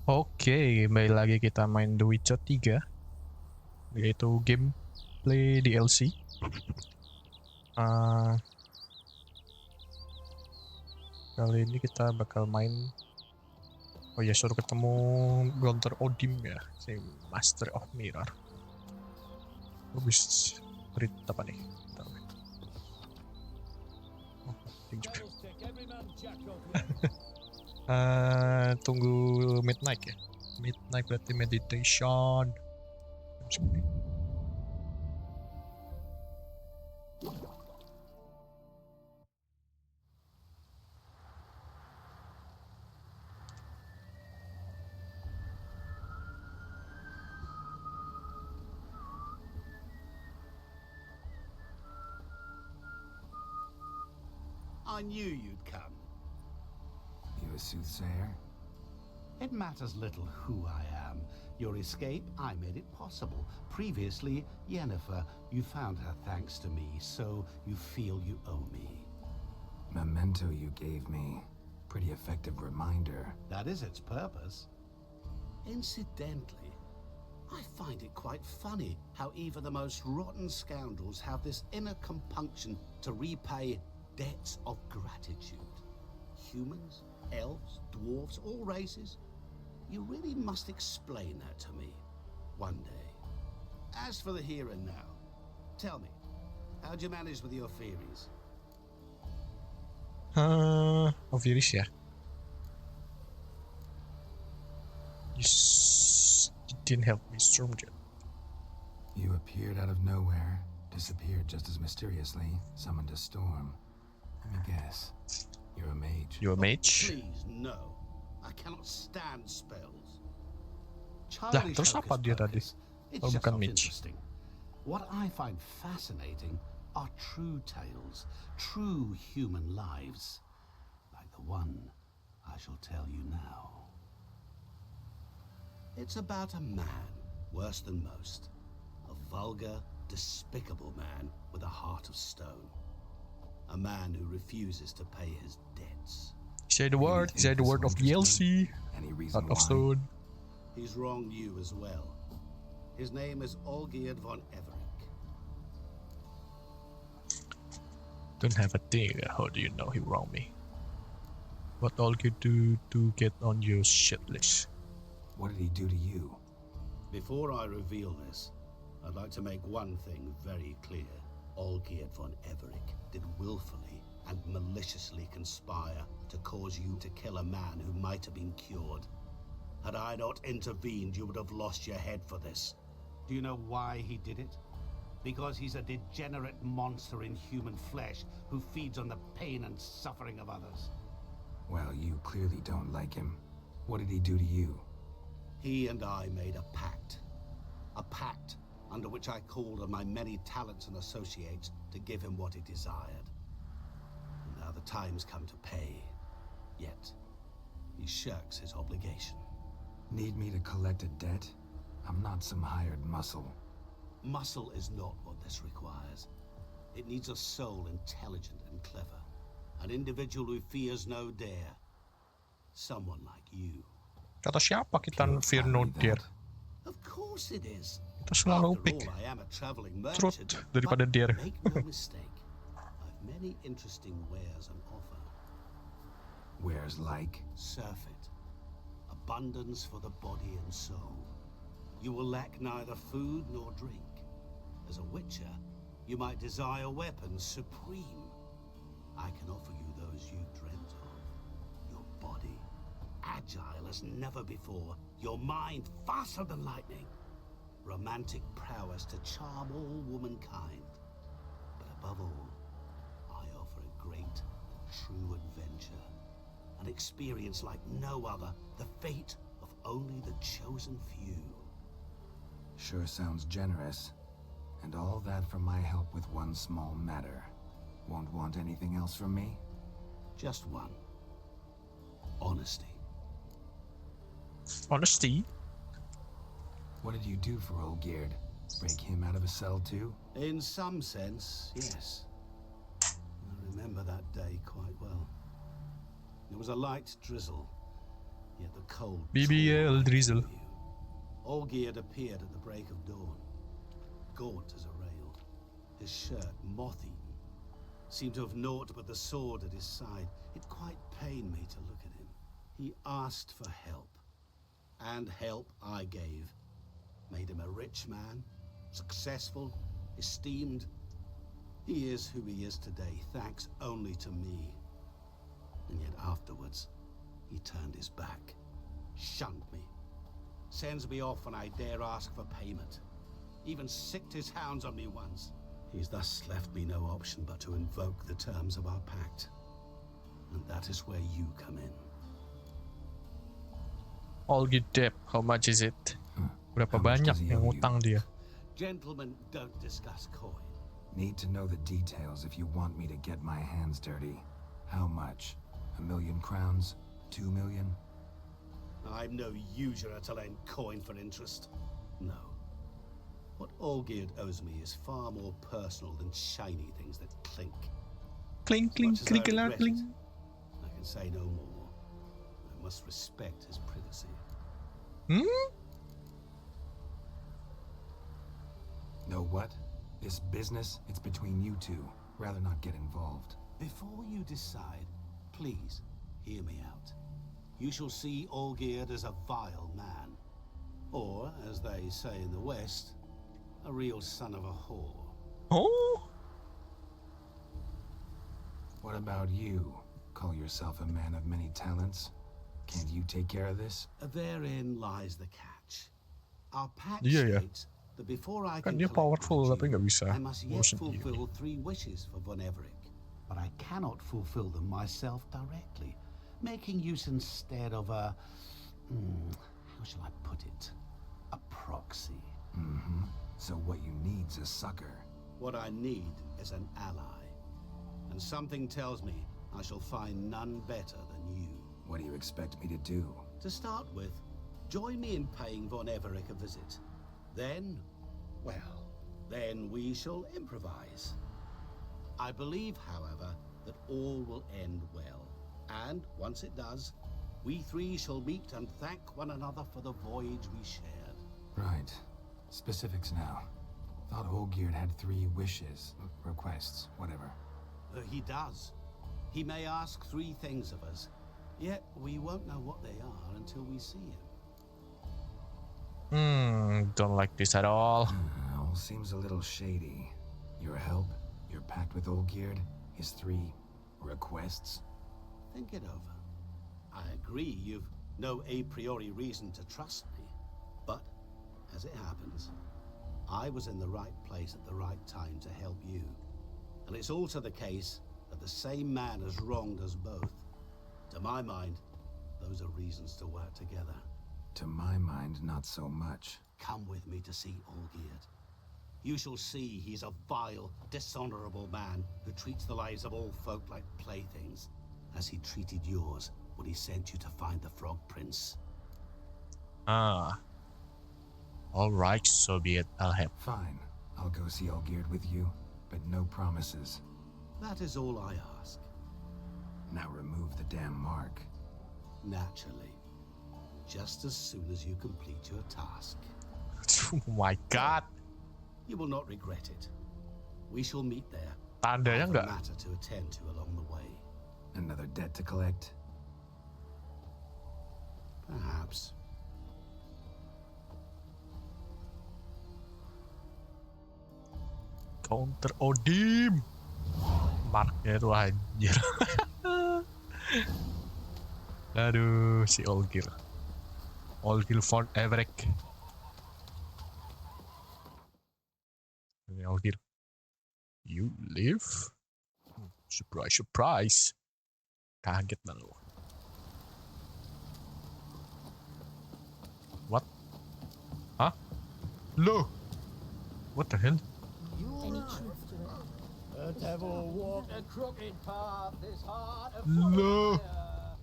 Oke, kembali lagi kita main The Witcher 3, yaitu gameplay DLC. Kali ini kita bakal main, oh ya, suruh ketemu Gontor Odim ya, si Master of Mirror. Habis read apa nih? Bentar. Oh, penting juga. Tunggu midnight ya. Midnight berarti meditation. I knew you'd come. You a soothsayer? It matters little who I am. Your escape, I made it possible. Previously, Yennefer, you found her thanks to me, so you feel you owe me. Memento you gave me. Pretty effective reminder. That is its purpose. Incidentally, I find it quite funny how even the most rotten scoundrels have this inner compunction to repay debts of gratitude. Humans, elves, dwarves, all races. You really must explain that to me one day. As for the here and now, tell me, how'd you manage with your theories? Theories ya. You didn't help me, Stormjet. You appeared out of nowhere, disappeared just as mysteriously, summoned a storm. Let me guess. You're a mage. You're a mage? Oh, please, no. I cannot stand spells. Lah, terus apa dia tadi? It's Oh, just bukan not mage. interesting. What I find fascinating are true tales, true human lives, like the one I shall tell you now. It's about a man, worse than most. A vulgar, despicable man with a heart of stone. A man who refuses to pay his debts. Say the word of DLC. Any reason Heart of why? Stone. He's wronged you as well. His name is Olgierd von Everec. Don't have a thing. How do you know he wronged me? What all you do to get on your shit list? What did he do to you? Before I reveal this, I'd like to make one thing very clear. Olgierd von Everec did willfully and maliciously conspire to cause you to kill a man who might have been cured. Had I not intervened, you would have lost your head for this. Do you know why he did it? Because he's a degenerate monster in human flesh who feeds on the pain and suffering of others. Well, you clearly don't like him. What did he do to you? He and I made a pact. A pact under which I called on my many talents and associates to give him what he desired. And now the time's come to pay. Yet, he shirks his obligation. Need me to collect a debt? I'm not some hired muscle. Muscle is not what this requires. It needs a soul intelligent and clever. An individual who fears no dare. Someone like you. Kata siapa kita Pure fear no flattery, dare? that. Of course it is. Kita selalu After pick all, I am a traveling truth merchant. daripada But dare. make no mistake, I've many interesting wares on offer. Wares like? Surfeit. Abundance for the body and soul. You will lack neither food nor drink. As a witcher, you might desire weapons supreme. I can offer you those you dreamt of. Your body, agile as never before. Your mind, faster than lightning. Romantic prowess to charm all womankind. But above all, I offer a great and true adventure. An experience like no other, the fate of only the chosen few. Sure sounds generous. And all that for my help with one small matter. Won't want anything else from me? Just one. Honesty. Honesty. What did you do for Olgierd? Break him out of a cell too? In some sense, yes. I remember that day quite well. It was a light drizzle. Yet the cold BBL drizzle. Olgierd appeared at the break of dawn, gaunt as a rail, his shirt moth-eaten, seemed to have naught but the sword at his side. It quite pained me to look at him. He asked for help, and help I gave. Made him a rich man, successful, esteemed. He is who he is today, thanks only to me. And yet afterwards, he turned his back, shunned me, sends me off when I dare ask for payment, even sicked his hounds on me once. He's thus left me no option but to invoke the terms of our pact. And that is where you come in. Olgierd debt, how much is it? Berapa How much banyak does he yang owe you? utang dia? Gentlemen don't discuss coin. Need to know the details if you want me to get my hands dirty. How much? 1,000,000 crowns? 2 million? I'm no usurer to lend coin for interest. No. What Olgierd owes me is far more personal than shiny things that clink. Clink, clink, Much as I clink, regret clink. it, I can say no more. I must respect his privacy. Know what? This business, it's between you two. Rather not get involved. Before you decide, please hear me out. You shall see Olgierd as a vile man. Or, as they say in the West, a real son of a whore. Oh, What about you? Call yourself a man of many talents? Can't you take care of this? Therein lies the catch. Our pact Iya ya. states that before I Kan can dia collect powerful my tapi nggak due, bisa I must ngurus yet sendiri. fulfill 3 wishes for von Everec. But I cannot fulfill them myself directly, making use instead of a... how shall I put it? A proxy. So what you need's a sucker. What I need is an ally. And something tells me I shall find none better than you. What do you expect me to do? To start with, join me in paying von Everec a visit. Then, well, then we shall improvise. I believe, however, that all will end well. And once it does, we 3 shall meet and thank one another for the voyage we shared. Right. Specifics now. Thought Olgierd had 3 wishes, requests, whatever. He does. He may ask 3 things of us, yet we won't know what they are until we see him. Don't like this at all. All seems a little shady. Your help, your pact with Olgierd, his 3 requests. Think it over. I agree you've no a priori reason to trust me, but as it happens, I was in the right place at the right time to help you. And it's also the case that the same man has wronged us both. To my mind, those are reasons to work together. To my mind, not so much. Come with me to see Olgierd. You shall see he's a vile, dishonorable man who treats the lives of all folk like playthings, as he treated yours when he sent you to find the Frog Prince. Ah. Alright, so be it. I'll help. Fine. I'll go see Olgierd with you, but no promises. That is all I ask. Now remove the damn mark. Naturally. Just as soon as you complete your task. Oh my god. You will not regret it. We shall meet there. Tandanya I have a nggak? matter to attend to along the way. Another debt to collect? Perhaps. Counter Odim. Marknya tuh anjir. Aduh, si Olgierd. Olgierd von Everec. Ini Olgierd. You live? Surprise, surprise. Kaget dah lu. What? Hah? Loh? What the hell? Any truth to it? The devil walked a crooked path, his heart a Loh. fire.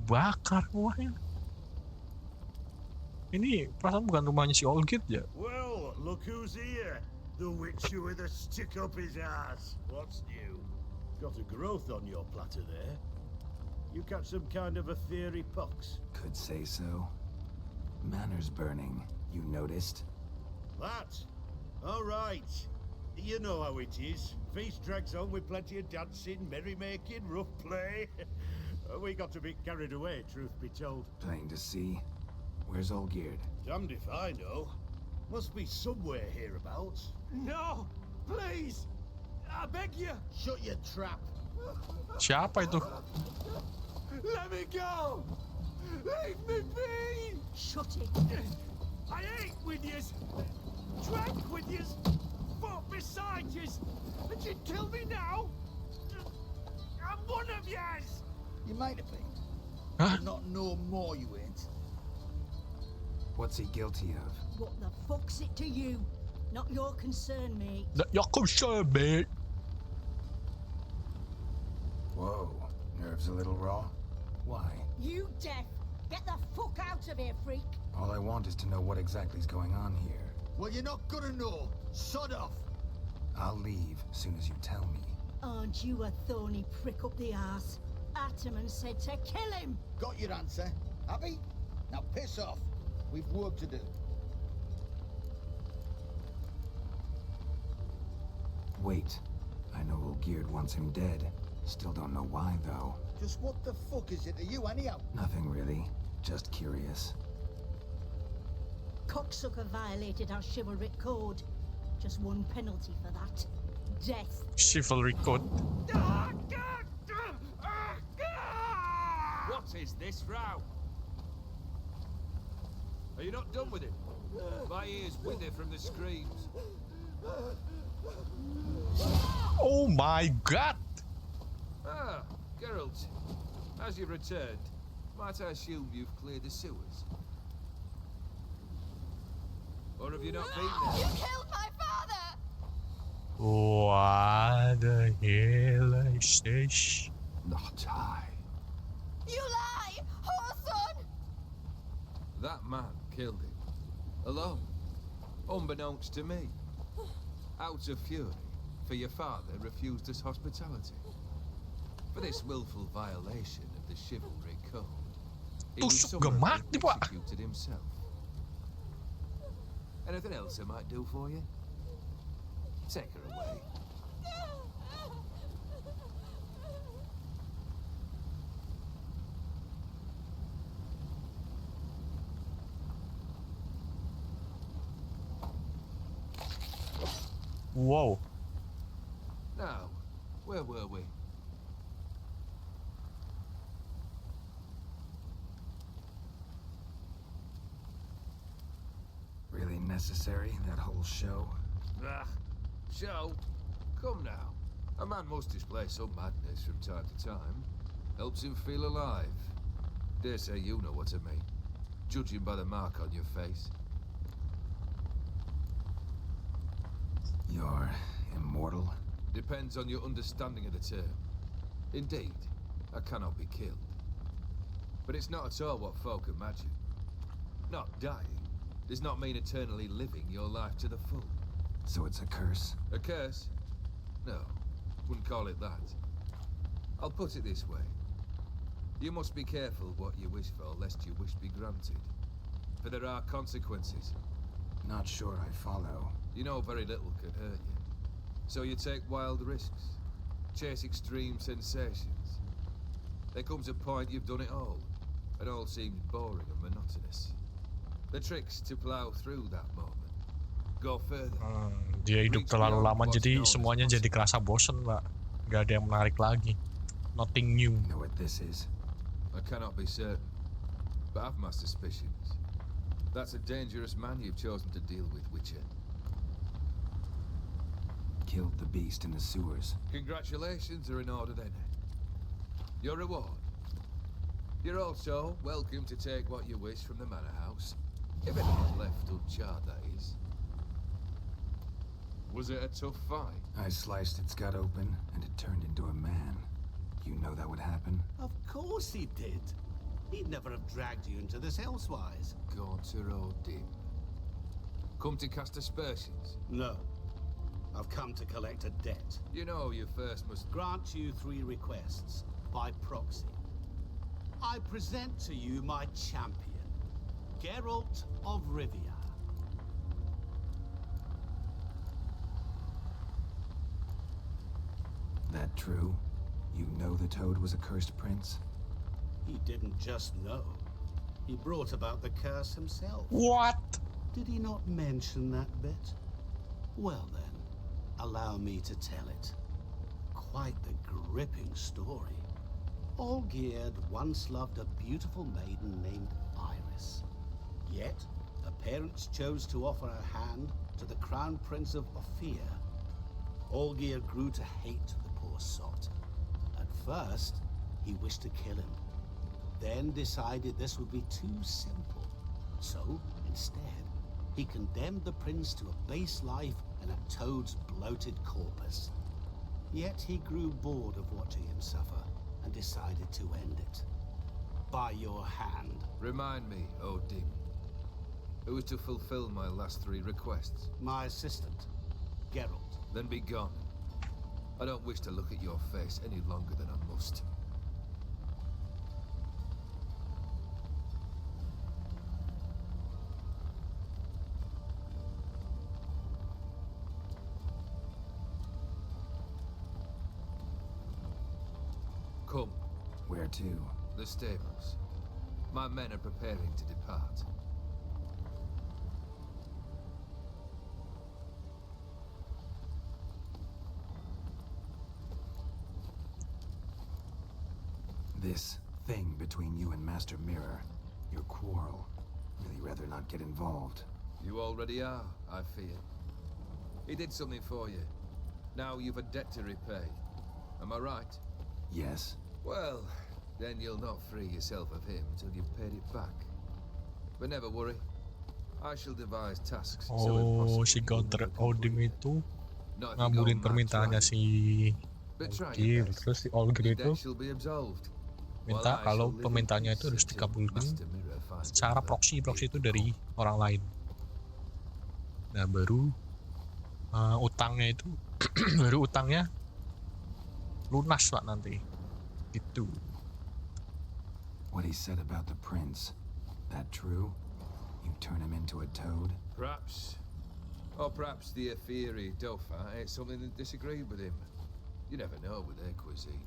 Bakar rumahnya. Ini perasaan bukan rumahnya si Olgierd ya? Well, look who's here. The witcher with a stick up his ass. What's new? Got a growth on your platter there. You catch some kind of a theory pox? Could say so. Manners burning, you noticed? That? All right. You know how it is. Feast drags on with plenty of dancing, merrymaking, rough play. We got a bit carried away, truth be told. Plain to see. Where's Olgierd? Damned if I know. Must be somewhere hereabouts. No! Please! I beg you! Shut your trap. Siapa itu? Let me go! Leave me be! Shut it. I ate with yous! Drank with yous! Fought beside yous! And you'd kill me now? I'm one of yous! You might have been. Huh? But not no more you ain't. What's he guilty of? What the fuck's it to you? Not your concern, mate. Not concerned, mate. Whoa, nerves a little raw? Why? You deaf! Get the fuck out of here, freak! All I want is to know what exactly is going on here. Well, you're not gonna know. Sod off. I'll leave soon as you tell me. Aren't you a thorny prick up the arse? Ataman said to kill him! Got your answer. Happy? Now piss off. We've work to do. Wait. I know Olgierd wants him dead. Still don't know why, though. Just what the fuck is it to you, anyhow? Nothing really. Just curious. Cocksucker violated our chivalric code. Just one penalty for that. Death. Chivalry code. What is this row? Are you not done with it? My ears wither from the screams. Oh my god! Ah, Geralt. As you've returned, might I assume you've cleared the sewers? Or have you not been there? You killed my father! What the hell is this? Not I. You lie! Whoreson! That man killed him. Alone. Unbeknownst to me. Out of fury, for your father refused us hospitality. For this willful violation of the chivalry code, he was Tusuk summarily mati, Pak. executed himself. Anything else I might do for you? Take her away. Wow. Now, where were we? Really necessary, that whole show? Ah, show? Come now. A man must display some madness from time to time. Helps him feel alive. Dare say you know what I mean. Judging by the mark on your face. You're immortal? Depends on your understanding of the term. Indeed, I cannot be killed. But it's not at all what folk imagine. Not dying does not mean eternally living your life to the full. So it's a curse? A curse? No, wouldn't call it that. I'll put it this way. You must be careful what you wish for, lest your wish be granted. For there are consequences. Not sure I follow. You know very little could hurt you. So you take wild risks. Chase extreme sensations. There comes a point you've done it all. And all seems boring and monotonous. The trick's to plow through that moment. Go further. Dia hidup terlalu lama jadi semuanya jadi kerasa bosen, Mbak. Gak ada yang menarik lagi. Nothing new. Know what this is? I cannot be certain, but I've my suspicions. That's a dangerous man you've chosen to deal with, Witcher. Killed the beast in the sewers. Congratulations are in order then. Your reward. You're also welcome to take what you wish from the manor house. If anything's left uncharred, that is. Was it a tough fight? I sliced its gut open, and it turned into a man. You know that would happen? Of course he did. He'd never have dragged you into this elsewise. Gaunter Odin. Come to cast aspersions. No. I've come to collect a debt. You know you first must... Grant you 3 requests by proxy. I present to you my champion, Geralt of Rivia. That true? You know the Toad was a cursed prince? He didn't just know. He brought about the curse himself. What? Did he not mention that bit? Well then, allow me to tell it. Quite the gripping story. Olgierd once loved a beautiful maiden named Iris. Yet, her parents chose to offer her hand to the Crown Prince of Ophir. Olgierd grew to hate the poor sot. At first, he wished to kill him. Then decided this would be too simple. So, instead, he condemned the prince to a base life in a toad's bloated corpus. Yet he grew bored of watching him suffer and decided to end it. By your hand. Remind me, O demon. Who is to fulfill my last 3 requests? My assistant, Geralt. Then be gone. I don't wish to look at your face any longer than I must. Come. Where to? The stables. My men are preparing to depart. This thing between you and Master Mirror, your quarrel. Really rather not get involved. You already are, I fear. He did something for you. Now you've a debt to repay. Am I right? Yes. Well, then you'll not free yourself of him until you've paid it back. But never worry. I shall devise tasks so Oh, impossible si you Gonter wouldn't look Odim for itu Not if you ngabulin go mad permintaannya trying. si But try your Olgierd. best. Terus si Your Olgierd itu debt shall be absolved. minta While I kalau shall live in permintaannya peace itu harus until dikabulkan Master Mirror finds secara another proxy itu faithful dari orang lain. Nah baru utangnya itu baru utangnya lunas pak nanti itu. What he said about the prince, that true? You turn him into a toad? Perhaps. Or perhaps the Ophiri Dauphin ate something that disagreed with him. You never know with their cuisine.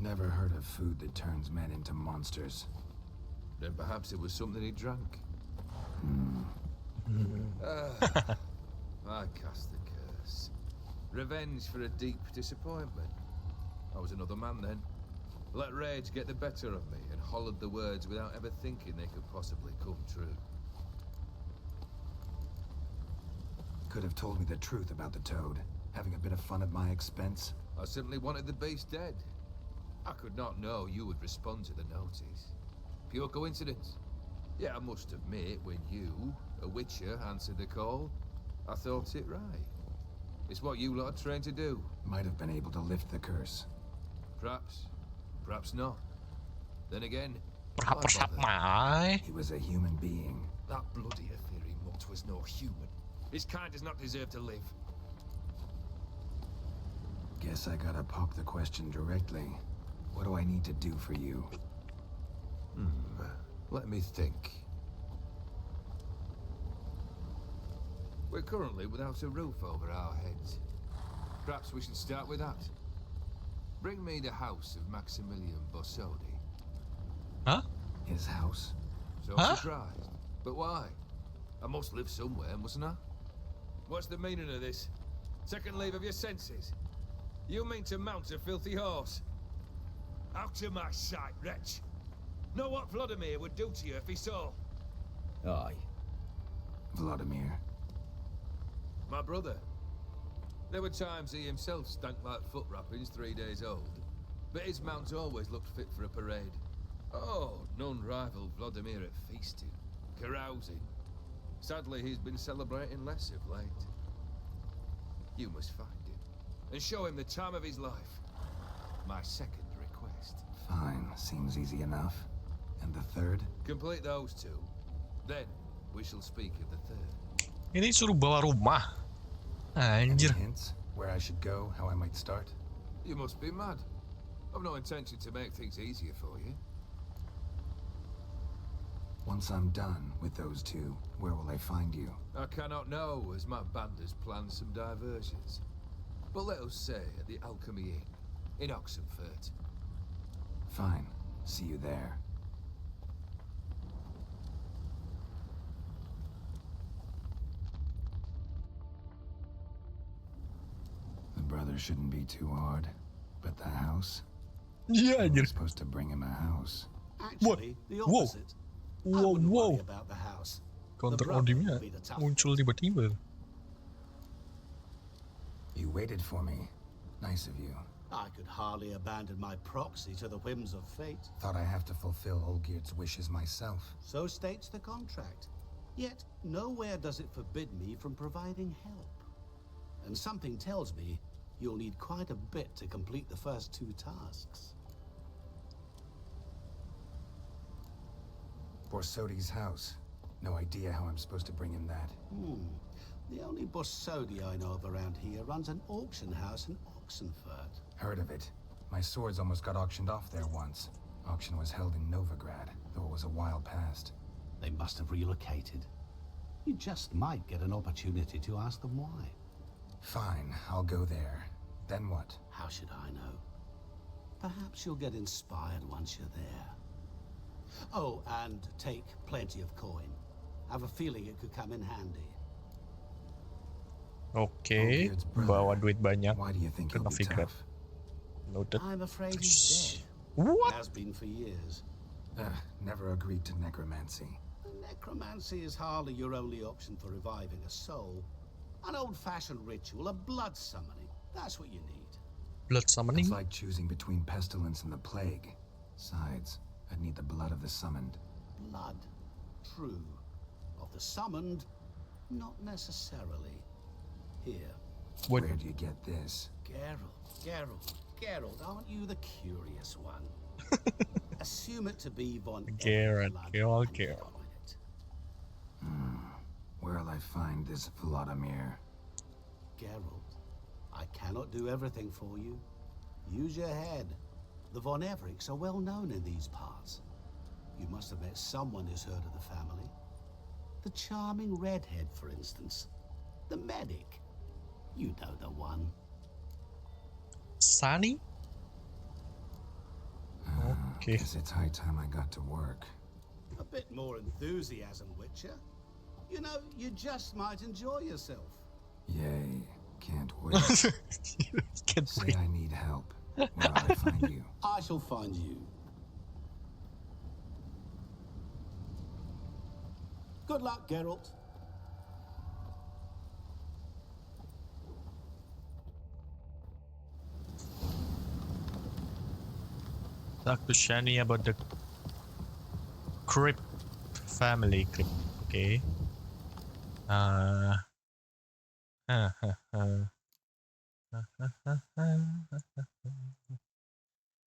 Never heard of food that turns men into monsters. Then perhaps it was something he drank. I cast the curse. Revenge for a deep disappointment. I was another man then. Let rage get the better of me and hollered the words without ever thinking they could possibly come true. Could have told me the truth about the toad, having a bit of fun at my expense. I simply wanted the beast dead. I could not know you would respond to the notice. Pure coincidence. Yeah, I must admit, when you, a witcher, answered the call, I thought it right. It's what you lot are trained to do. Might have been able to lift the curse. Perhaps. Perhaps not. Then again, Perhaps why bother? mai. He was a human being. That bloody Ophiri mutt was no human. His kind does not deserve to live. Guess I gotta pop the question directly. What do I need to do for you? Let me think. We're currently without a roof over our heads. Perhaps we should start with that. Bring me the house of Maximilian Bossodi. Hah? His house? So Huh? surprised. But why? I must live somewhere, mustn't I? What's the meaning of this? Second leave of your senses? You mean to mount a filthy horse? Out of my sight, wretch! Know what Vladimir would do to you if he saw? Aye. Vladimir. My brother. There were times he himself stank like foot wrappings 3 days old. But his mount always looked fit for a parade. Oh, none rivaled Vladimir at feasting, carousing. Sadly, he's been celebrating less of late. You must find him, and show him the time of his life. My second request. Fine, seems easy enough. And the third? Complete those 2. Then, we shall speak of the third. Ini suruh bawa rumah. Any Anjir. hints? Where I should go, how I might start? You must be mad. I've no intention to make things easier for you. Once I'm done with those two, where will I find you? I cannot know, as my band has planned some diversions. But let us say at the Alchemy Inn, in Oxenfurt. Fine. See you there. The brother shouldn't be too hard, but the house? Iya I anjir. was supposed to bring him a house. Actually, the Whoa. opposite. I Wow, wouldn't wow. worry about the house. The Counter brother Odimnya would be the tough muncul bit. tiba-tiba. You waited for me. Nice of you. I could hardly abandon my proxy to the whims of fate. Thought I have to fulfill Olgierd's wishes myself. So states the contract. Yet, nowhere does it forbid me from providing help. And something tells me you'll need quite a bit to complete the first two tasks. Borsodi's house. No idea how I'm supposed to bring him that. The only Borsodi I know of around here runs an auction house in Oxenfurt. Heard of it. My swords almost got auctioned off there once. Auction was held in Novigrad, though it was a while past. They must have relocated. You just might get an opportunity to ask them why. Fine, I'll go there. Then what? How should I know? Perhaps you'll get inspired once you're there. Oh, and take plenty of coin. I have a feeling it could come in handy. Oke, Olgierd's brother. bawa duit banyak Why do you think ke he'll be Novigrad. tough? Noted. I'm afraid he's dead. What? Has been for years. Never agreed to necromancy. Necromancy is hardly your only option for reviving a soul. An old-fashioned ritual, a blood summoning. That's what you need. Blood summoning? It's like choosing between pestilence and the plague. Besides, I'd need the blood of the summoned. Blood. True. Of the summoned, not necessarily. Here. What? Where do you get this? Geralt, aren't you the curious one? Assume it to be von Geralt, Everec blood Geralt, and Geralt. go with it. Where'll I find this Vladimir? Geralt, I cannot do everything for you. Use your head. The von Everecs are well known in these parts. You must have met someone who's heard of the family. The charming redhead, for instance. The medic. You know the one. Sunny? Okay. Guess it's high time I got to work. A bit more enthusiasm, Witcher. You know, you just might enjoy yourself. Yay. Can't wait. Can't Say wait. I need help. Where will I find you? I shall find you. Good luck, Geralt. Talk to Shani about the Crypt family crypt. Okay.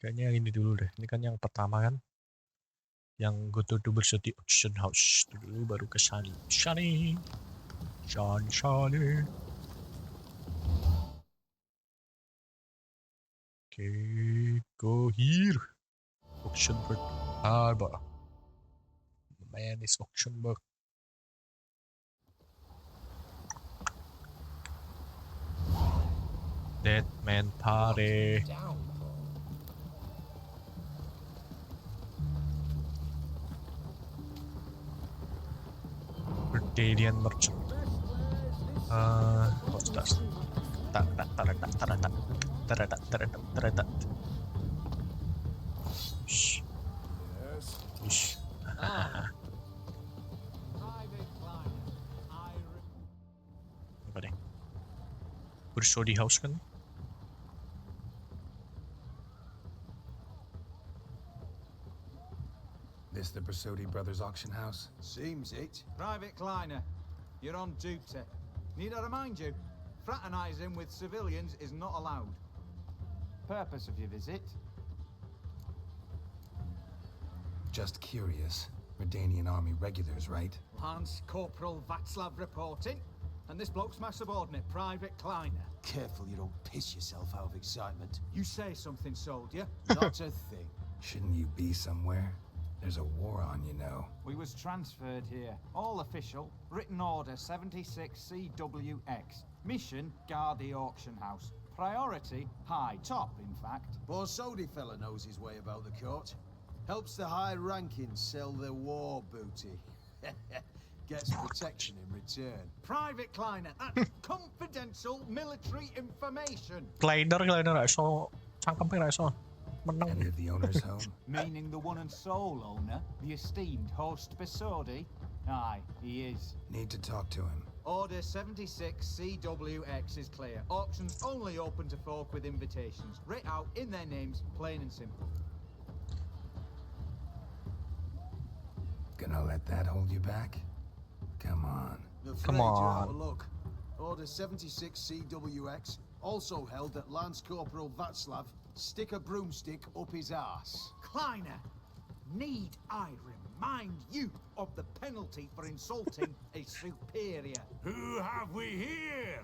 Kayaknya ini dulu deh. Ini kan yang pertama kan. Yang go to Borsodi auction house itu dulu, baru ke Shani. Shani. Shani. Okay, go here. Auctionburg Harbor. The man is Auctionburg. Dead man party. Berdalian merchant. What's that? Taratat. Shh. Shh. Apa deh? Borsodi house kan? This the Borsodi Brothers auction house? Seems it. Private Kleiner, you're on duty. Need I remind you, fraternizing with civilians is not allowed. Purpose of your visit? Just curious. Redanian army regulars, right? Lance Corporal Václav reporting, and this bloke's my subordinate, Private Kleiner. Careful you don't piss yourself out of excitement. You say something, soldier? Not a thing. Shouldn't you be somewhere? There's a war on, you know. We was transferred here. All official. Written order 76 CWX. Mission, guard the auction house. Priority, high. Top, in fact. Borsodi fella knows his way about the court. Helps the high rankings sell their war booty. Gets protection in return. Private Kleiner, that's confidential military information. Kleiner iso cangkemnya iso menang. Any of the owners home? Meaning the one and sole owner, the esteemed host Besodi? Aye, he is. Need to talk to him. Order 76 CWX is clear. Auctions only open to folk with invitations. Writ out in their names, plain and simple. Gonna let that hold you back? Come on. Come You're on. out of luck. Order 76 CWX also held that Lance Corporal Václav stick a broomstick up his arse. Kleiner, need I remind you of the penalty for insulting a superior? Who have we here?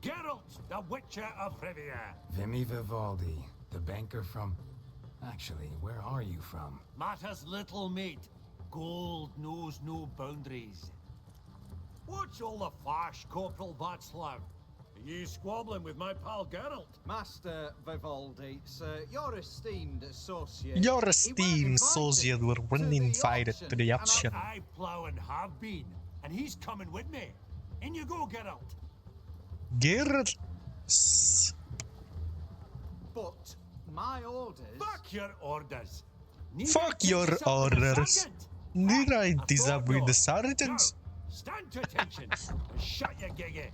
Geralt, the Witcher of Rivia. Vimy Vivaldi, the banker from... Actually, where are you from? Matters little, mate. Gold knows no boundaries. What's all the fash, Corporal Václav? Are you squabbling with my pal Geralt? Master Vivaldi, sir, your esteemed associate. Your esteemed associate were uninvited to the auction. I plough and have been, and he's coming with me. In you go, Geralt. Geralt. But my orders... Fuck your orders. Need Fuck I take your this up with the orders. sergeant? Need I thought disappoint with not. the sergeants? Now, stand to attention and shut your giggy.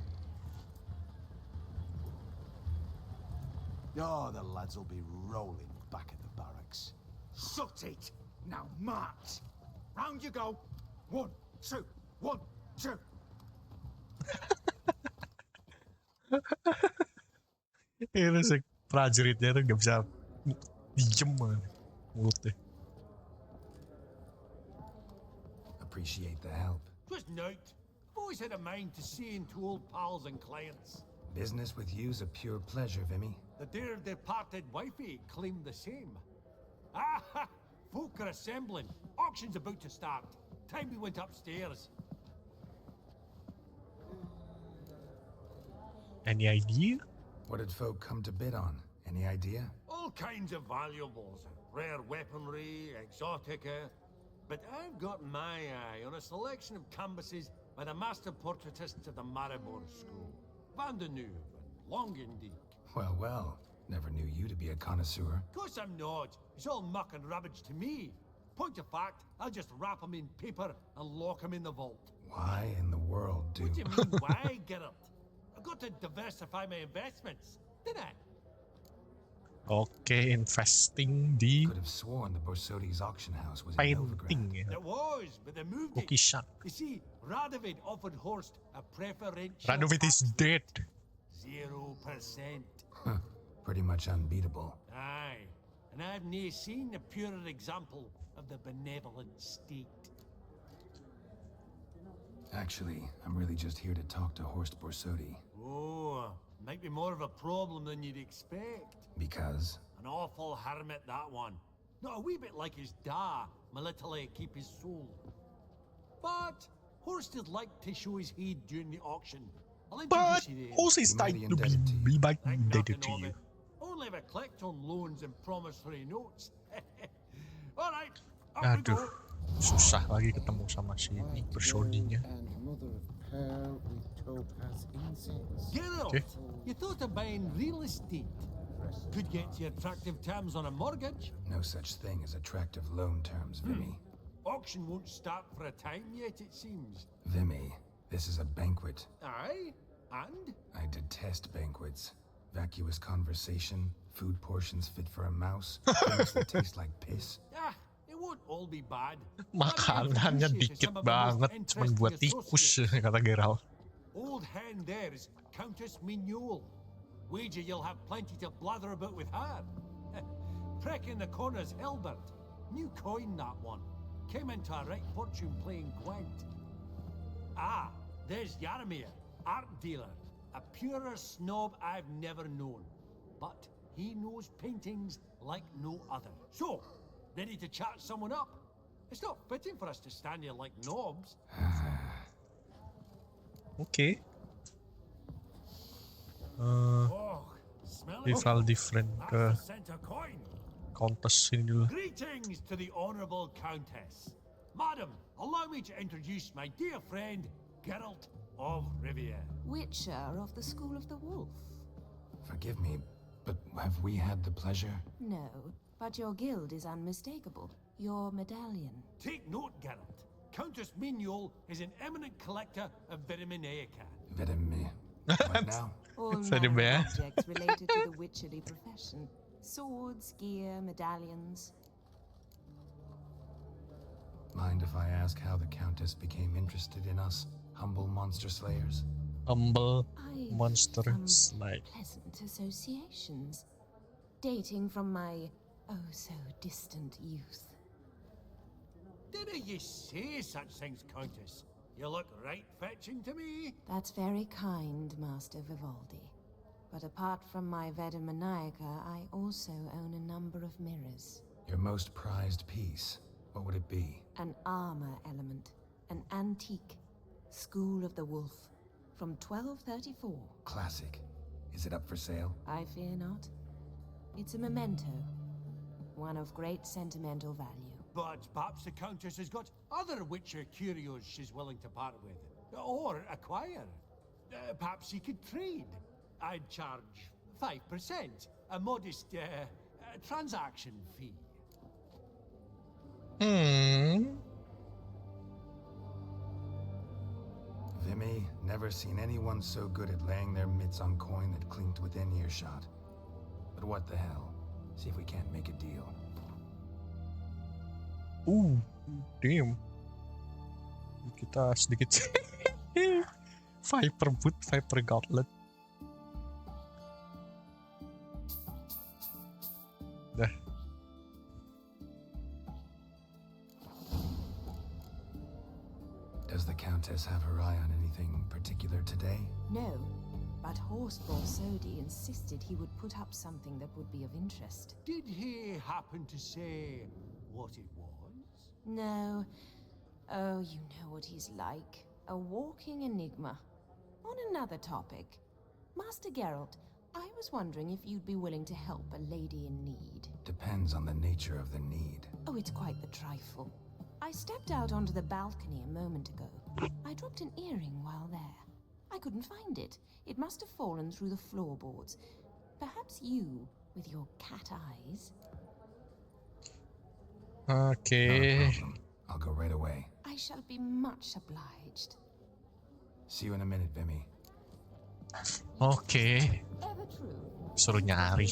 Oh, the lads will be rolling back at the barracks. Shut it! Now march! Round you go! 1, 2, 1, 2. Ini si prajuritnya tuh gak bisa diem mulutnya. Appreciate the help. Just note, I've always had a mind to seeing to old pals and clients. Business with you's a pure pleasure, Vimy. The dear departed wifey claimed the same. Ah, folk are assembling. Auction's about to start. Time we went upstairs. Any idea? What did folk come to bid on? Any idea? All kinds of valuables. Rare weaponry, exotica. But I've got my eye on a selection of canvases by the master portraitists of the Maribor School. Van de Neuve and Longendijk. Well, well. Never knew you to be a connoisseur. Of course I'm not. It's all muck and rubbish to me. Point of fact, I'll just wrap 'em in paper and lock 'em in the vault. Why in the world do... What do you mean, why, Geralt? I've got to diversify my investments, didn't I? Okay, investing di Could have sworn the Borsodi's auction house was in Novigrad. painting ya. It was, but they moved it. Lukisan. You see, Radovid offered Horst a preferential Radovid is tax dead. 0%. Huh. Pretty much unbeatable. Aye, and I've nae seen a purer example of the benevolent state. Actually, I'm really just here to talk to Horst Borsodi. Oh, might be more of a problem than you'd expect. Because? An awful hermit, that one. Not a wee bit like his da, military keep his soul. But Horst would like to show his heed during the auction. I'll But introduce you to him. also it's He might time be to indebted to you. be back Think indebted nothing to of you. it. Only ever collect on loans and promissory notes. All right, up we Aduh, go. susah lagi ketemu sama si Borsodinya. And mother of pearl with topaz incense. Geralt, Okay. you thought of buying real estate. Could get you attractive terms on a mortgage. No such thing as attractive loan terms, Vimy. Auction won't start for a time yet, it seems. Vimy, this is a banquet. Aye, and? I detest banquets. Vacuous conversation, food portions fit for a mouse, drinks that taste like piss. Ah, it won't all be bad. Makanannya dikit banget, cuman buat tikus kata Geralt. Old hen there is Countess Mignole. Wager you'll have plenty to blather about with her. Prick in the corner's Hilbert. New coin, that one. Came into a right fortune playing Gwent. Ah, there's Yaramir, art dealer. A purer snob I've never known. But he knows paintings like no other. So, ready to chat someone up? It's not fitting for us to stand here like knobs. Okay. Oh, smell it. Rival different That's the center coin. Countess ini dulu. Greetings to the Honourable Countess. Madam, allow me to introduce my dear friend, Geralt of Rivia. Witcher of the School of the Wolf. Forgive me, but have we had the pleasure? No, but your guild is unmistakable. Your medallion. Take note, Geralt. Countess Mignol is an eminent collector of Vitaminaica. What now? All Sorry, manner Bear. of objects related to the witchery profession. Swords, gear, medallions. Mind if I ask how the Countess became interested in us, humble monster slayers? Humble I've monster some slide. pleasant associations, dating from my oh-so-distant youth. Didn't you say such things, Countess? You look right fetching to me. That's very kind, Master Vivaldi. But apart from my Veda Maniaca, I also own a number of mirrors. Your most prized piece, what would it be? An armor element. An antique. School of the Wolf. From 1234. Classic. Is it up for sale? I fear not. It's a memento. One of great sentimental value. But perhaps the Countess has got other Witcher curios she's willing to part with. Or acquire. Perhaps he could trade. I'd charge 5%. A modest transaction fee. Vimy, never seen anyone so good at laying their mitts on coin that clinked within earshot. But what the hell? See if we can't make a deal. Damn. Kita sedikit Viper boot, Viper gauntlet. Dah. Does the Countess have her eye on anything particular today? No, but Horseball Sodi insisted he would put up something that would be of interest. Did he happen to say what it was? No. Oh, you know what he's like. A walking enigma. On another topic, Master Geralt, I was wondering if you'd be willing to help a lady in need. Depends on the nature of the need. Oh, it's quite the trifle. I stepped out onto the balcony a moment ago. I dropped an earring while there. I couldn't find it. It must have fallen through the floorboards. Perhaps you, with your cat eyes... Okay. Not a problem. I'll go right away. I shall be much obliged. See you in a minute, Vimy. Okay. Ever true. Suruh nyari.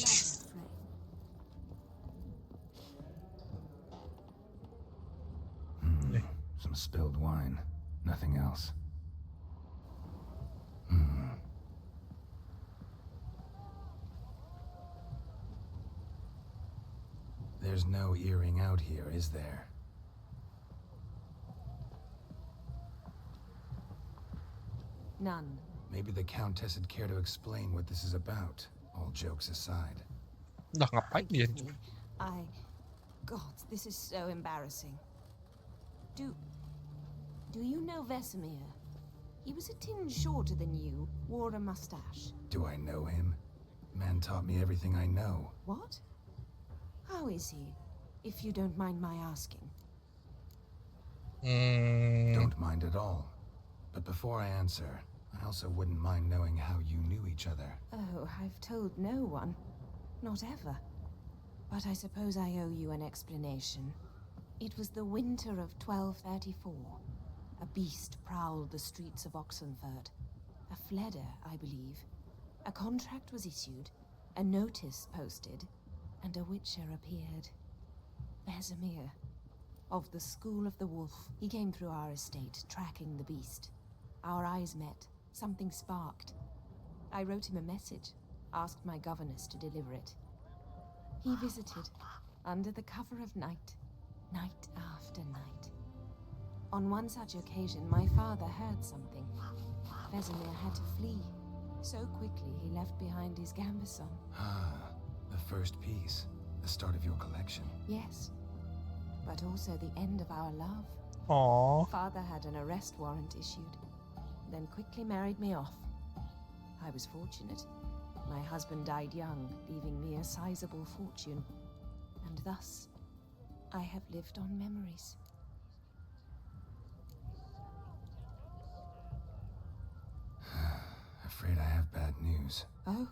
Some spilled wine. Nothing else. There's no earring out here, is there? None. Maybe the Countess would care to explain what this is about, all jokes aside. Dah ngapain dia? God, this is so embarrassing. Do you know Vesemir? He was a tinge shorter than you, wore a mustache. Do I know him? Man taught me everything I know. What? How is he, if you don't mind my asking? Don't mind at all. But before I answer, I also wouldn't mind knowing how you knew each other. Oh, I've told no one. Not ever. But I suppose I owe you an explanation. It was the winter of 1234. A beast prowled the streets of Oxenford. A fledder, I believe. A contract was issued, a notice posted, and a witcher appeared. Vesemir, of the School of the Wolf. He came through our estate, tracking the beast. Our eyes met. Something sparked. I wrote him a message, asked my governess to deliver it. He visited, under the cover of night, night after night. On one such occasion, my father heard something. Vesemir had to flee. So quickly, he left behind his gambeson. Ah, the first piece. The start of your collection. Yes. but also the end of our love. Oh, Father had an arrest warrant issued, then quickly married me off. I was fortunate. My husband died young, leaving me a sizable fortune. And thus, I have lived on memories. Afraid I have bad news. Oh?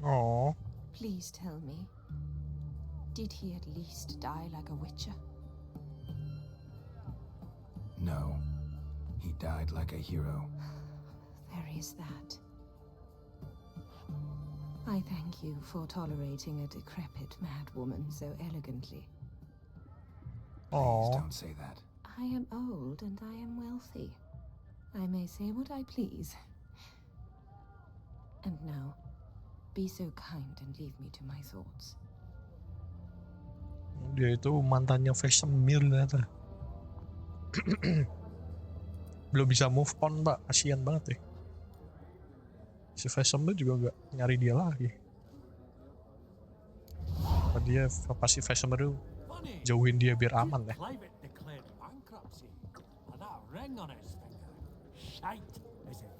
oh. Please tell me, did he at least die like a witcher? No. He died like a hero. There is that. I thank you for tolerating a decrepit madwoman so elegantly. Please Oh, don't say that. I am old and I am wealthy. I may say what I please. And now, be so kind and leave me to my thoughts. dia itu mantannya Vesemir ternyata. Belum bisa move on, Pak. Kasian banget ya. Si Vesemir juga gak nyari dia lagi. Dia pasti Vesemir jauhin dia biar aman ya.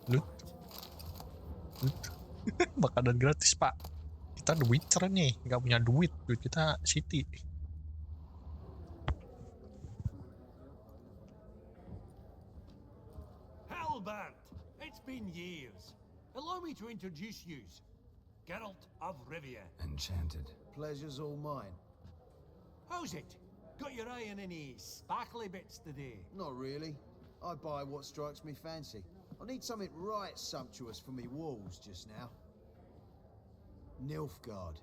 Lut. Makanan gratis, Pak. Kita The Witcher nih, nggak punya duit kita City. Hellband, it's been years. Allow me to introduce you. Geralt of Rivia. Enchanted. Pleasure's all mine. How's it? Got your eye on any sparkly bits today? Not really. I buy what strikes me fancy. I need something right sumptuous for me walls just now. Nilfgaard.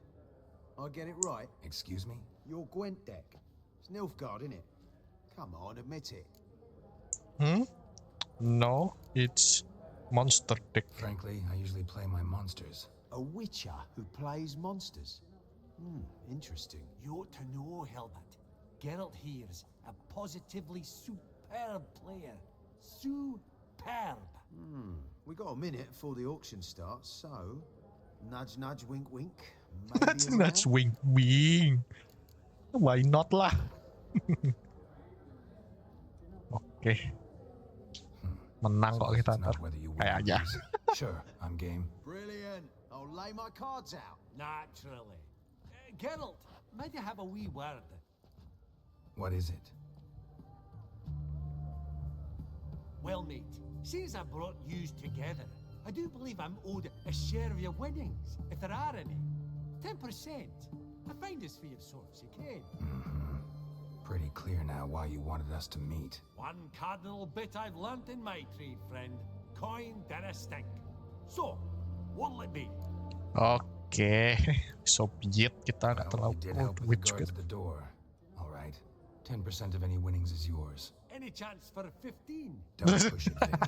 I get it right? Excuse me? Your Gwent deck. It's Nilfgaard, innit? Come on, admit it. No, it's monster deck. Frankly, I usually play my monsters. A witcher who plays monsters? Interesting. You ought to know, Hellband. Geralt here's a positively superb player. Superb. We got a minute before the auction starts, so... Nudge, nudge, wink, wink. Maybe Nudge, wink, wink. Why not lah? Oke. Menang kok kita ntar. Kayaknya. Sure, I'm game. Brilliant. I'll lay my cards out. Naturally. Geralt, might you have a wee word? What is it? Well, mate, since I brought yous together, I do believe I'm owed a share of your winnings, if there are any. 10%. I find this for your sorts, you can. Pretty clear now why you wanted us to meet. One cardinal bit I've learnt in my trade, friend. Coin dinna stink. So, what'll it be? Oke, Soviet kita nggak terlalu did help with the guards at the door. All right, 10% of any winnings is yours. Any chance for 15? Don't push it, Vinny.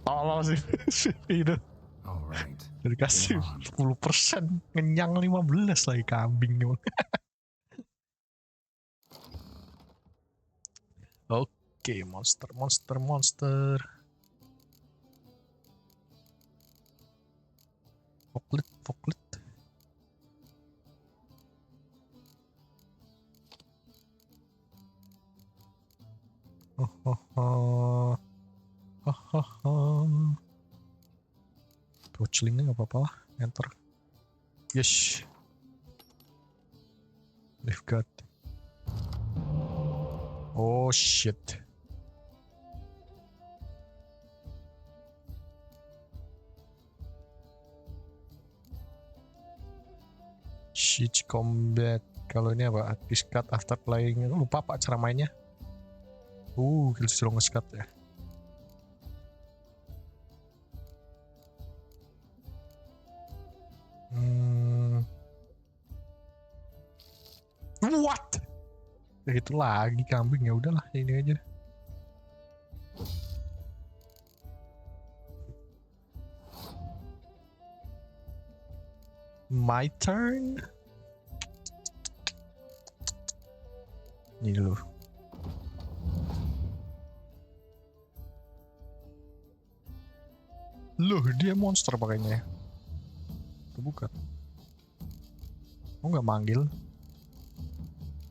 Tolong sih itu. All right. Dikasih 10%, ngenyang 15 lagi kambing. Oke, monster. Foklit. Touchlingnya nggak apa-apa lah, enter. Yes. Lifeguard. Oh shit. Siege combat. Kalau ini apa? Discard after playing. Lupa pak cara mainnya. Kill strongest card ya. What? Ya itu lagi kambing, ya udahlah ini aja. My turn. Ini dulu. Loh, dia monster pakainya. Bukan. Oh nggak manggil.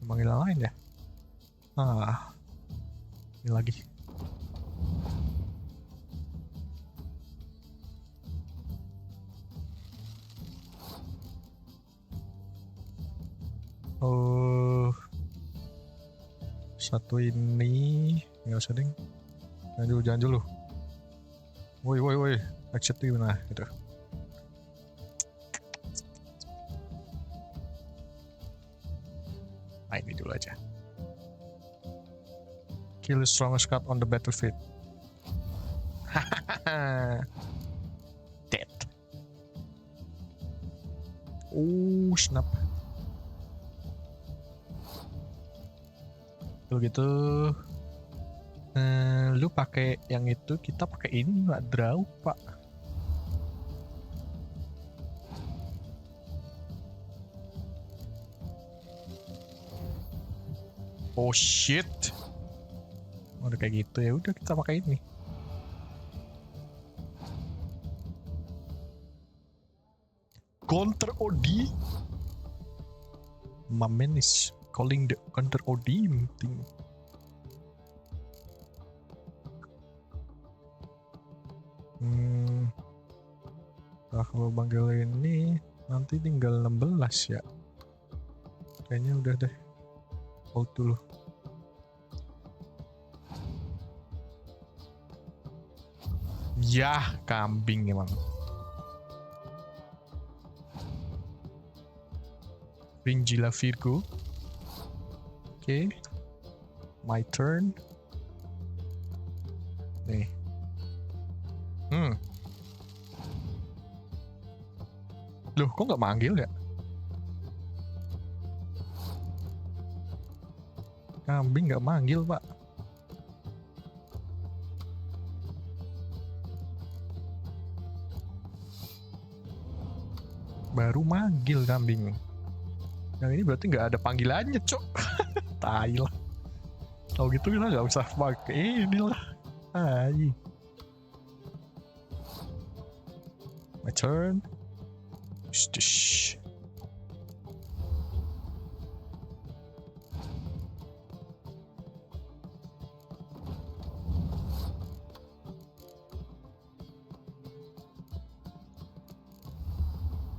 Manggil yang lain ya? Ini lagi. Satu ini nggak usah ding. Jangan dulu. Woi. Exit di mana? Gitu. Nah, ini dulu aja. Kill the strongest card on the battlefield. Dead. Oh, snap. Kalau gitu, lu pakai yang itu, kita pakai ini nggak draw, Pak. Oh shit. Udah kayak gitu ya, udah kita pakai ini. Counter OD. My man is calling the counter OD thing. Nah, kalau panggil ini nanti tinggal 16 ya. Kayaknya udah deh. Hold dulu. Yah, kambing emang. Ringgila Virgo. Oke. My turn. Nih. Loh, kok nggak manggil ya? Kambing nggak manggil, Pak. Baru manggil kambing. Yang ini berarti nggak ada panggilannya, cok. Tai lah. Kalau gitu kita nggak usah pakai ini lah. Tai. My turn. Shh.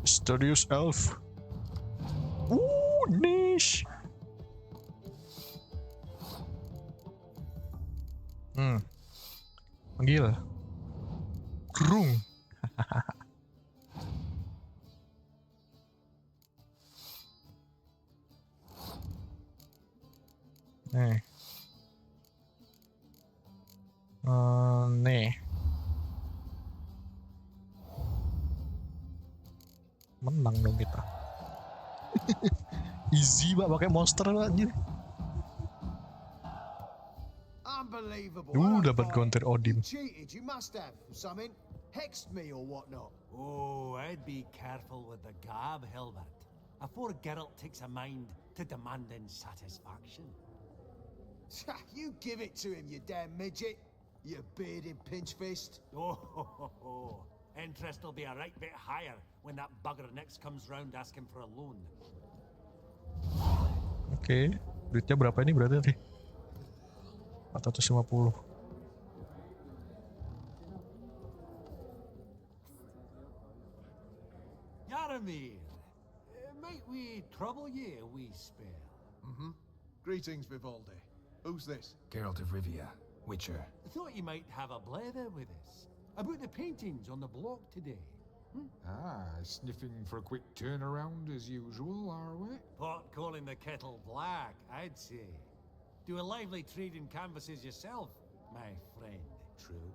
Mysterious elf. Niche. Panggil. Krung. Nih. Nih. Menang dong kita. Easy, Pak, pakai monster anjir. Dapat counter Odin. Cheated, you must have. Something hexed me or whatnot. Oh, I'd be careful with the gab, Hilbert, afore Geralt takes a mind to demanding satisfaction. You give it to him, you damn midget. You bearded pinch fist. Oh. Interest will be a right bit higher when that bugger next comes round asking for a loan. Oke, duitnya berapa ini berarti nih? 450. Yaramir, might we trouble ye a wee spell? Greetings, Vivaldi. Who's this? Geralt of Rivia, Witcher. Thought you might have a blather with us about the paintings on the block today. Sniffing for a quick turnaround as usual, are we? Pot calling the kettle black, I'd say. Do a lively trade in canvases yourself, my friend. True.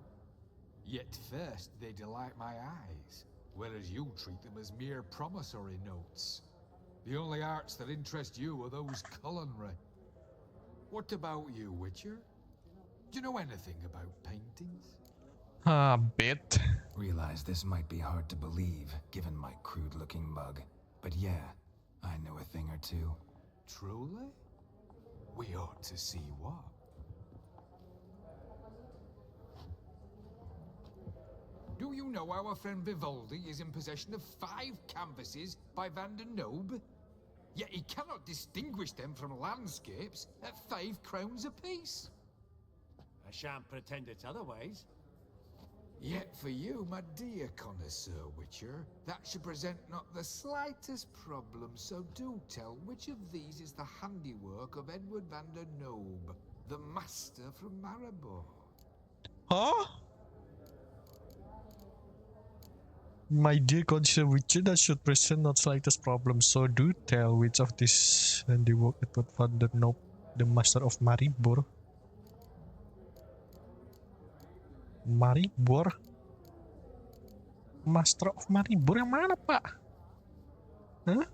Yet first they delight my eyes, whereas you treat them as mere promissory notes. The only arts that interest you are those culinary. What about you, Witcher? Do you know anything about paintings? A bit. Realize this might be hard to believe, given my crude-looking mug. But yeah, I know a thing or two. Truly? We ought to see what. Do you know our friend Vivaldi is in possession of 5 canvases by Van der Noob? Yet he cannot distinguish them from landscapes at 5 crowns apiece. I shan't pretend it's otherwise. Yet for you, my dear connoisseur Witcher, that should present not the slightest problem, so do tell which of these is the handiwork of Edward van der Noob, the master from Maribor. Huh? My dear connoisseur Witcher, that should present not slightest problem, so do tell which of these handiwork Edward van der Noob, the master of Maribor. Maribor? Master of Maribor yang mana, Pak? Huh?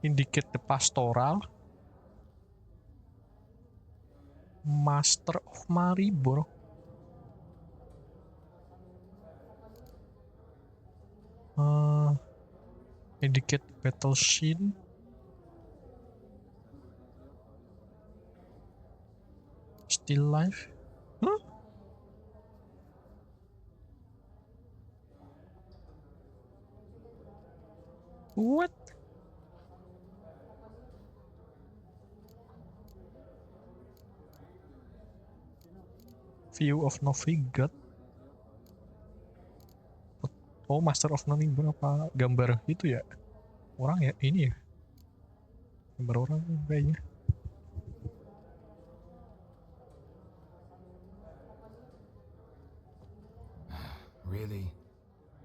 Indicate the pastoral. Master of Maribor. Indicate battle scene. Still life. Huh? What? View of Novigrad. Oh, Master of Novigrad apa gambar itu ya? Orang ya? Ini ya? Gambar orang kayaknya. Really?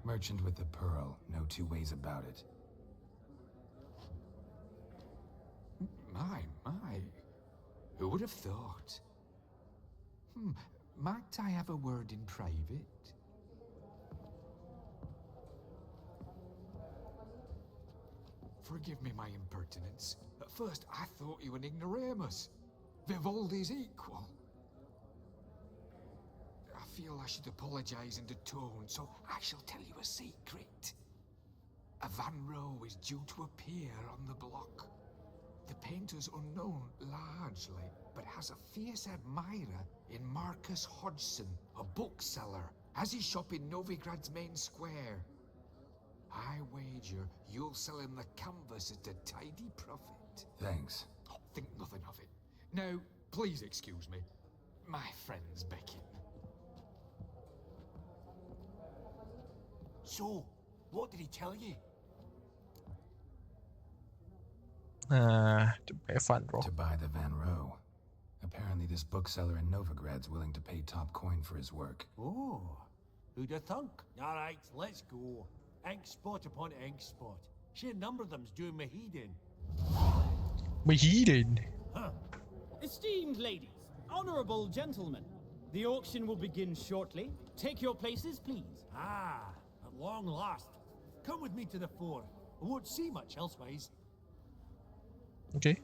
Merchant with the pearl, no two ways about it. My. Who would have thought? Might I have a word in private? Forgive me my impertinence. At first I thought you an ignoramus. Vivaldi's equal. I feel I should apologize and atone, so I shall tell you a secret. A Van Row is due to appear on the block. The painter's unknown largely, but has a fierce admirer in Marcus Hodgson, a bookseller, has his shop in Novigrad's main square. I wager you'll sell him the canvas at a tidy profit. Thanks. Oh, think nothing of it. Now, please excuse me. My friends beckon. So, what did he tell you? To buy Van Row. To buy the Van Row. Apparently this bookseller in Novigrad's willing to pay top coin for his work. Oh, who'd have thunk? All right, let's go. Ink spot upon ink spot. Sheer number of them's doing me heed in. Me heeded. Huh. Esteemed ladies, honorable gentlemen, the auction will begin shortly. Take your places, please. Ah, at long last. Come with me to the fore. I won't see much elsewise. Okay.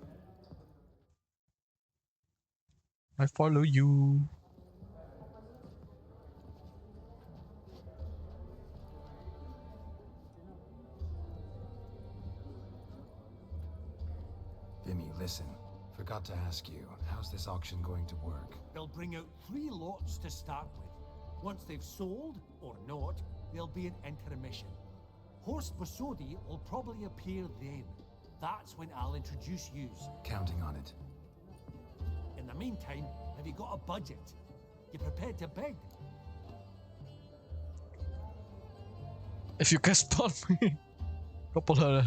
I follow you. Vimy, listen. Forgot to ask you, how's this auction going to work? They'll bring out 3 lots to start with. Once they've sold, or not, there'll be an intermission. Horse Bosodi will probably appear then. That's when I'll introduce yous. Counting on it. In the meantime, have you got a budget? You prepared to bid? If you can spot me. Couple of...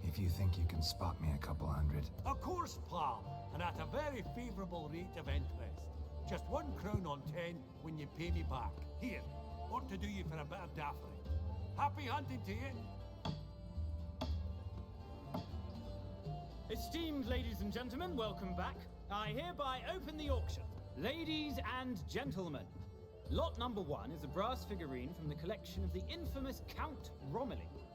If you think you can spot me a couple hundred. Of course, pal, and at a very favourable rate of interest. Just 1 crown on 10 when you pay me back. Here, ought to do you for a bit of daffering. Happy hunting to you. Esteemed ladies and gentlemen, welcome back. I hereby open the auction. Ladies and gentlemen, lot number 1 is a brass figurine from the collection of the infamous Count Romilly.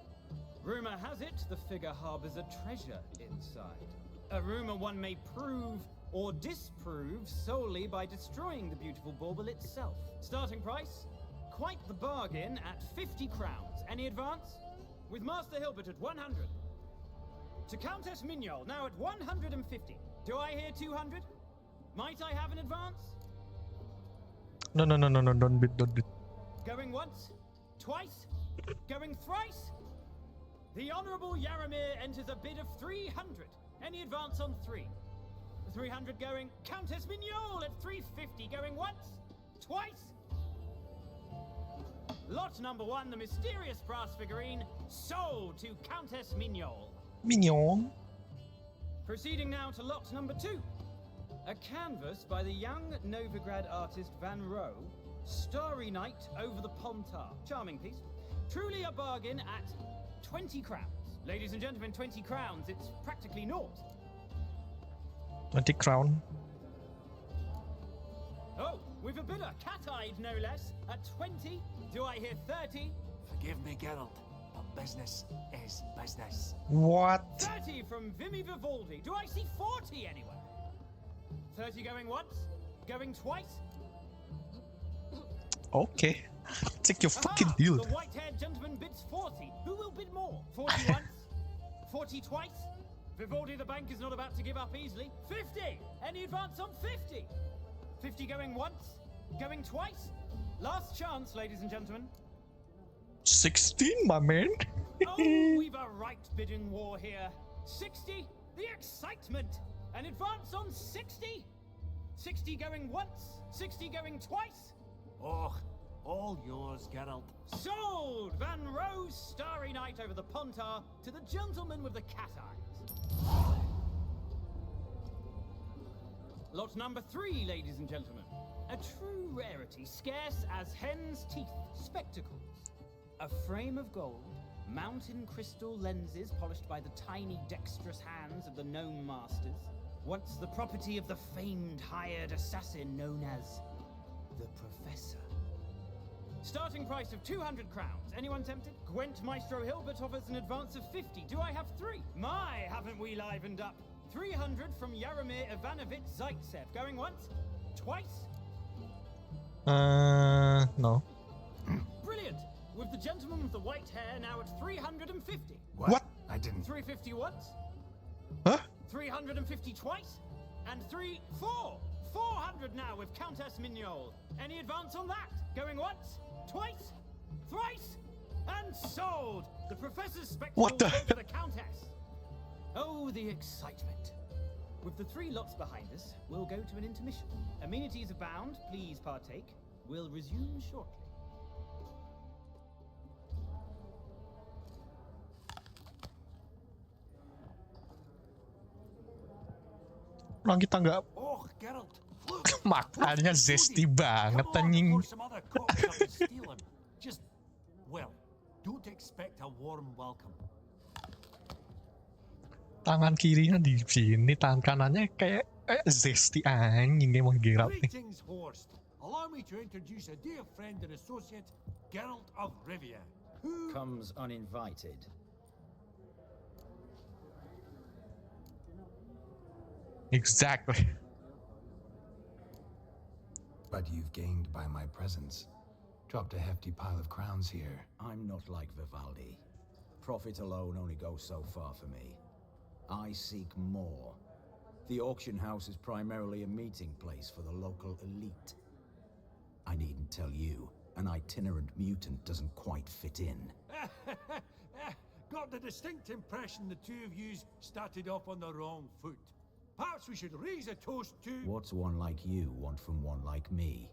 Rumor has it the figure harbors a treasure inside. A rumor one may prove or disprove solely by destroying the beautiful bauble itself. Starting price? Quite the bargain at 50 crowns. Any advance? With Master Hilbert at 100. To Countess Mignol, now at 150. Do I hear 200? Might I have an advance? No, don't bid. Going once? Twice? Going thrice? The Honourable Yaramir enters a bid of 300. Any advance on 3? 300 going. Countess Mignol at 350 going once, twice. Lot number 1, the mysterious brass figurine, sold to Countess Mignol. Mignon. Proceeding now to lot number 2. A canvas by the young Novigrad artist Van Rohe, Starry Night over the Pontar. Charming piece. Truly a bargain at 20 crowns. Ladies and gentlemen, 20 crowns, it's practically naught. 20 crown. Oh, we've a bidder, cat-eyed no less, at 20. Do I hear 30? Forgive me, Geralt, but business is business. What? 30 from Vimy Vivaldi. Do I see 40 anywhere? 30 going once? Going twice? Okay. Take your fucking Aha! deal. The white-haired gentleman bids 40. Who will bid more? 40 once? 40 twice? Vivaldi the bank is not about to give up easily. 50! Any advance on 50? 50 going once? Going twice? Last chance, ladies and gentlemen. 16, my man. Oh, we've a right bidding war here. 60? The excitement! An advance on 60? 60 going once? 60 going twice? Oh, all yours, Geralt. Sold! Van Rohe's Starry Night over the Pontar to the gentleman with the cat eyes. Lot number 3, ladies and gentlemen. A true rarity, scarce as hen's teeth. Spectacles. A frame of gold, mountain crystal lenses polished by the tiny dexterous hands of the gnome masters. Once the property of the famed hired assassin known as the Professor. Starting price of 200 crowns. Anyone tempted? Gwent Maestro Hilbert offers an advance of 50. Do I have 3? My, haven't we livened up? 300 from Yaramir Ivanovich Zaitsev. Going once? Twice? No. Brilliant! With the gentleman with the white hair now at 350. What? I didn't. 350 once? Huh? 350 twice? And 400 now with Countess Mignol. Any advance on that? Going once? Twice? Thrice? And sold! The Professor's spectacles go to the Countess. Oh, the excitement. With the 3 lots behind us, we'll go to an intermission. Amenities abound, please partake. We'll resume shortly. Orang kita nggak Oh, Geralt, makannya zesty banget anjing. some other cocks up to steal him. Just, well, don't expect a warm welcome. Tangan kirinya di sini, tangan kanannya kayak zesty anjing emang Geralt nih. Greetings, Horst. Allow me to introduce a dear friend and associate, Geralt of Rivia. Who comes uninvited. Exactly. But you've gained by my presence. Dropped a hefty pile of crowns here. I'm not like Vivaldi. Profit alone only goes so far for me. I seek more. The auction house is primarily a meeting place for the local elite. I needn't tell you, an itinerant mutant doesn't quite fit in. got the distinct impression the two of you started off on the wrong foot. Perhaps we should raise a toast to... What's one like you want from one like me?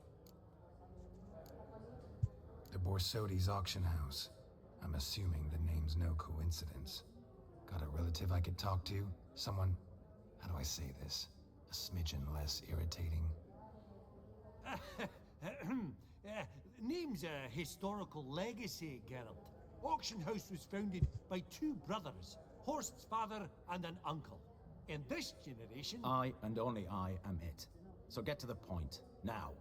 The Borsodi's auction house. I'm assuming the name's no coincidence. Got a relative I could talk to? Someone, how do I say this? A smidgen less irritating? Name's a historical legacy, Geralt. Auction house was founded by two brothers, Horst's father and an uncle. In this generation... I and only I am it. So get to the point, now.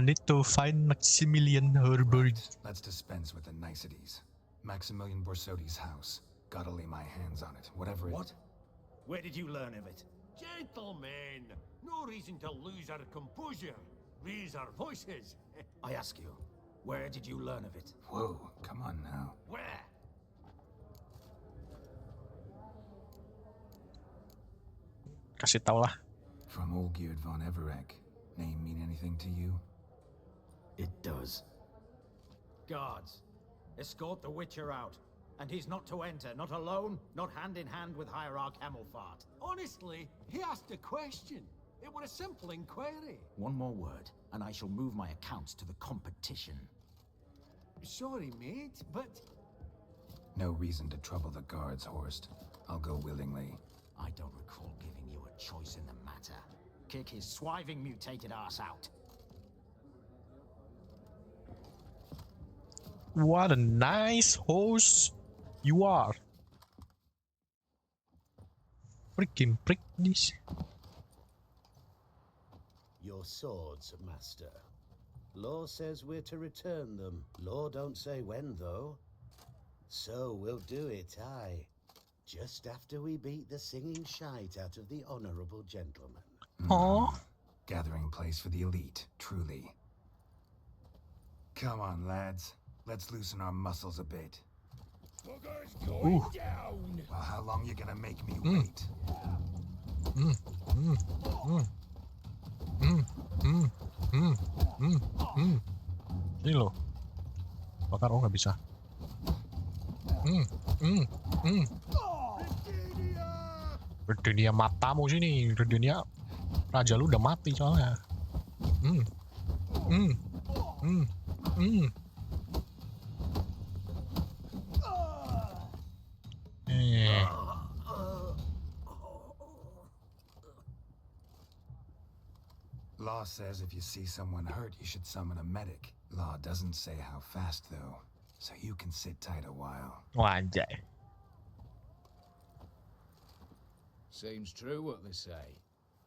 Need to find Maximilian Herbert. Let's dispense with the niceties. Maximilian Borsodi's house. Gotta lay my hands on it, whatever it... What? Where did you learn of it? Gentlemen, no reason to lose our composure. Raise our voices. I ask you, where did you learn of it? Whoa, come on now. Where? Kasih tau lah. From Olgierd von Everec. Name mean anything to you? It does. Guards, escort the Witcher out. And he's not to enter, not alone, not hand in hand with Hierarch Hemmelfart. Honestly, he asked a question. It was a simple inquiry. One more word, and I shall move my accounts to the competition. Sorry, mate, but... No reason to trouble the guards, Horst. I'll go willingly. I don't recall giving you a choice in the matter. Kick his swiving mutated ass out. What a nice host you are. Freaking prick this. Your swords, master. Law says we're to return them. Law don't say when, though. So we'll do it, aye. Just after we beat the singing shite out of the honorable gentleman. Aww. Gathering place for the elite, truly. Come on, lads. Let's loosen our muscles a bit. Going down. Well, how long you gonna make me wait? Ini loh. Bakar, oh nggak bisa. Berdunia matamu sini. Berdunia raja lu udah mati soalnya. Law says if you see someone hurt, you should summon a medic. Law doesn't say how fast, though, so you can sit tight a while. Anjay. Seems true what they say.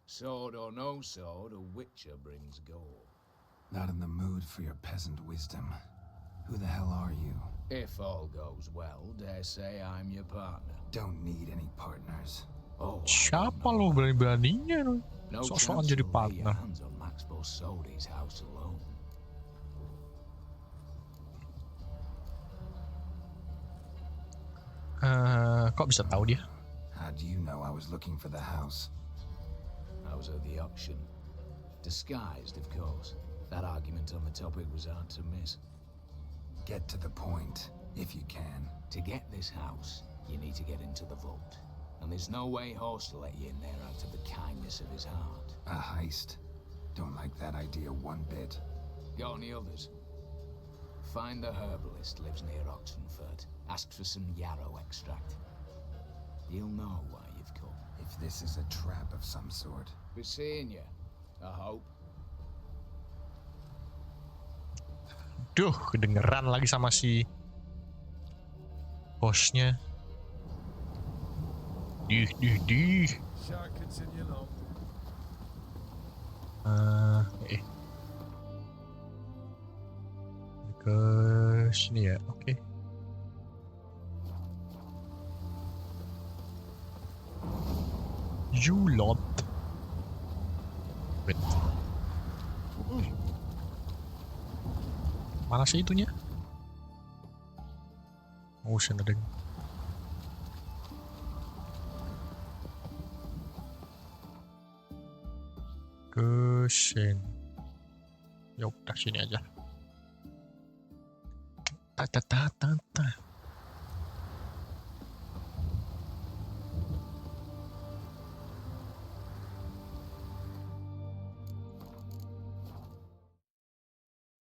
Sword or no sword, a Witcher brings gore. Not in the mood for your peasant wisdom. Who the hell are you? If all goes well, dare say I'm your partner. Don't need any partners. Oh, Siapa lo berani-beraninya lo? no Sok-sokan chance jadi you'll lay your partner. hands on Max Borsodi's house alone. Kok bisa tahu dia? How do you know I was looking for the house? I was at the auction. Disguised, of course. That argument on the topic was hard to miss. Get to the point, if you can. To get this house, you need to get into the vault. And there's no way Horst will let you in there out of the kindness of his heart. A heist? Don't like that idea one bit. Got any others? Find the herbalist lives near Oxenford. Ask for some yarrow extract. He'll know why you've come. If this is a trap of some sort. Be seeing you, I hope. Duh, kedengeran lagi sama si bosnya. Dih. Ke sini ya, oke. You lot. Wait. Mana sih itunya? Oh, sana ding. Ke sini. Ya udah sini aja. Ta.